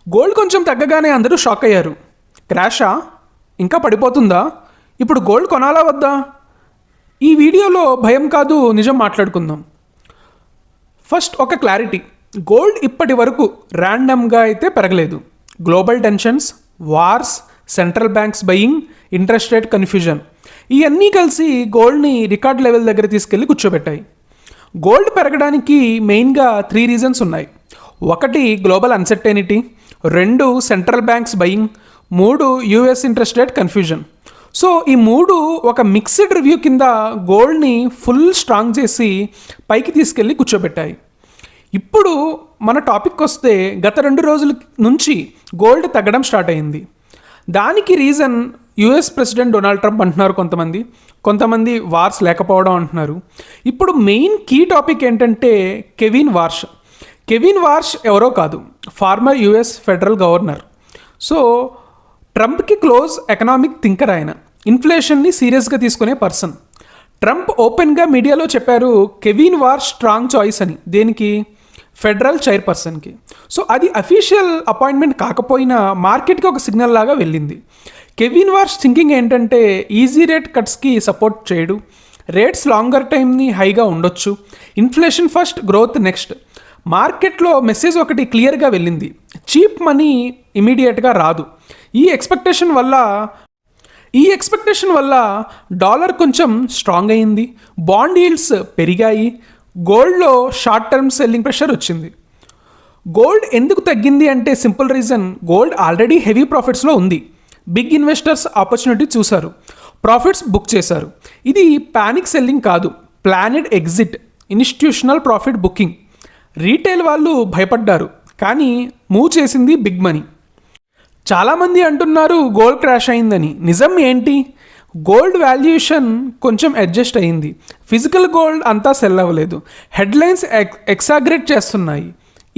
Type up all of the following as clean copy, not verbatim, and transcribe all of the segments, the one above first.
Gold కొంచెం తగ్గగానే అందరూ shock అయ్యారు. క్రాషా? ఇంకా పడిపోతుందా? ఇప్పుడు గోల్డ్ కొనాలా వద్దా? ఈ వీడియోలో భయం కాదు, నిజం మాట్లాడుకుందాం. ఫస్ట్ ఒక క్లారిటీ. గోల్డ్ ఇప్పటి వరకు ర్యాండమ్గా అయితే పెరగలేదు. Global tensions, wars, central banks buying, interest rate confusion ఇవన్నీ కలిసి గోల్డ్ని రికార్డ్ లెవెల్ దగ్గర తీసుకెళ్ళి కూర్చోబెట్టాయి. గోల్డ్ పెరగడానికి మెయిన్గా 3 రీజన్స్ ఉన్నాయి. 1 global uncertainty, 2 central banks buying, 3 US interest rate confusion. So ఈ 3 ఒక మిక్స్డ్ రివ్యూ కింద గోల్డ్ని ఫుల్ స్ట్రాంగ్ చేసి పైకి తీసుకెళ్ళి కూర్చోబెట్టాయి. ఇప్పుడు మన టాపిక్ వస్తే గత 2 రోజుల నుంచి గోల్డ్ తగ్గడం స్టార్ట్ అయింది. దానికి reason US president Donald Trump అంటున్నారు కొంతమంది వార్స్ లేకపోవడం అంటున్నారు. ఇప్పుడు మెయిన్ కీ టాపిక్ ఏంటంటే కెవిన్ వార్ష్ ఎవరో కాదు, former US federal governor. So ట్రంప్కి క్లోజ్ ఎకనామిక్ థింకర్ ఆయన, ఇన్ఫ్లేషన్ని సీరియస్గా తీసుకునే పర్సన్. ట్రంప్ ఓపెన్గా మీడియాలో చెప్పారు కెవిన్ వార్ష్ స్ట్రాంగ్ చాయిస్ అని. దేనికి? ఫెడరల్ చైర్పర్సన్కి. సో అది అఫీషియల్ అపాయింట్మెంట్ కాకపోయినా మార్కెట్కి ఒక సిగ్నల్ లాగా వెళ్ళింది. కెవిన్ వార్ష్ థింకింగ్ ఏంటంటే ఈజీ రేట్ కట్స్కి సపోర్ట్ చేయడు, రేట్స్ లాంగర్ టైంని హైగా ఉండొచ్చు, ఇన్ఫ్లేషన్ ఫస్ట్, గ్రోత్ నెక్స్ట్. మార్కెట్లో మెసేజ్ ఒకటి క్లియర్గా వెళ్ళింది, చీప్ మనీ ఇమీడియట్గా రాదు. ఈ ఎక్స్పెక్టేషన్ వల్ల డాలర్ కొంచెం స్ట్రాంగ్ అయింది, బాండ్ ఈల్డ్స్ పెరిగాయి, గోల్డ్లో షార్ట్ టర్మ్ సెల్లింగ్ ప్రెషర్ వచ్చింది. గోల్డ్ ఎందుకు తగ్గింది అంటే simple reason, gold already heavy ప్రాఫిట్స్లో ఉంది. బిగ్ ఇన్వెస్టర్స్ ఆపర్చునిటీ చూశారు, ప్రాఫిట్స్ బుక్ చేశారు. ఇది ప్యానిక్ సెల్లింగ్ కాదు, planned exit, institutional profit booking. Retail వాళ్ళు భయపడ్డారు, కానీ మూవ్ చేసింది బిగ్ మనీ. చాలామంది అంటున్నారు గోల్డ్ క్రాష్ అయిందని. నిజం ఏంటి? గోల్డ్ వాల్యుయేషన్ కొంచెం అడ్జస్ట్ అయింది, ఫిజికల్ గోల్డ్ అంతా సెల్ అవ్వలేదు. హెడ్లైన్స్ ఎక్సాగ్రేట్ చేస్తున్నాయి.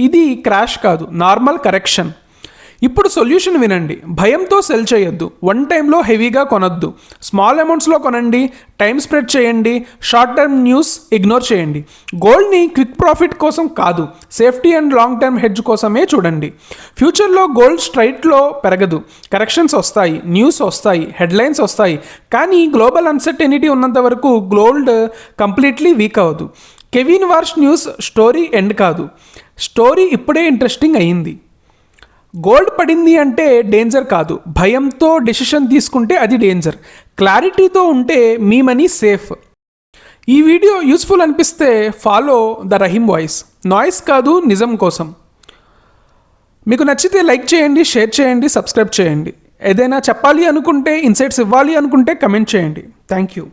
ఇది క్రాష్ కాదు, నార్మల్ కరెక్షన్. ఇప్పుడు సొల్యూషన్ వినండి. భయంతో సెల్ చేయొద్దు, వన్ టైంలో హెవీగా కొనొద్దు, స్మాల్ అమౌంట్స్లో కొనండి, టైం స్ప్రెడ్ చేయండి, షార్ట్ టర్మ్ న్యూస్ ఇగ్నోర్ చేయండి. గోల్డ్ని క్విక్ ప్రాఫిట్ కోసం కాదు, safety and long term hedge కోసమే చూడండి. ఫ్యూచర్లో గోల్డ్ స్ట్రైట్లో పెరగదు, కరెక్షన్స్ వస్తాయి, న్యూస్ వస్తాయి, హెడ్లైన్స్ వస్తాయి, కానీ గ్లోబల్ అన్సర్టెనిటీ ఉన్నంత వరకు గోల్డ్ కంప్లీట్లీ వీక్ అవ్వదు. కెవిన్ వార్ష్ న్యూస్ స్టోరీ ఎండ్ కాదు, స్టోరీ ఇప్పుడే ఇంట్రెస్టింగ్ అయ్యింది. గోల్డ్ పడింది అంటే డేంజర్ కాదు, భయంతో డెసిషన్ తీసుకుంటే అది డేంజర్. క్లారిటీతో ఉంటే మీ మనీ సేఫ్. ఈ వీడియో యూస్ఫుల్ అనిపిస్తే follow the Rahim voice, noise కాదు నిజం కోసం. మీకు నచ్చితే లైక్ చేయండి, షేర్ చేయండి, సబ్స్క్రైబ్ చేయండి. ఏదైనా చెప్పాలి అనుకుంటే, ఇన్సైట్స్ ఇవ్వాలి అనుకుంటే కమెంట్ చేయండి. Thank you.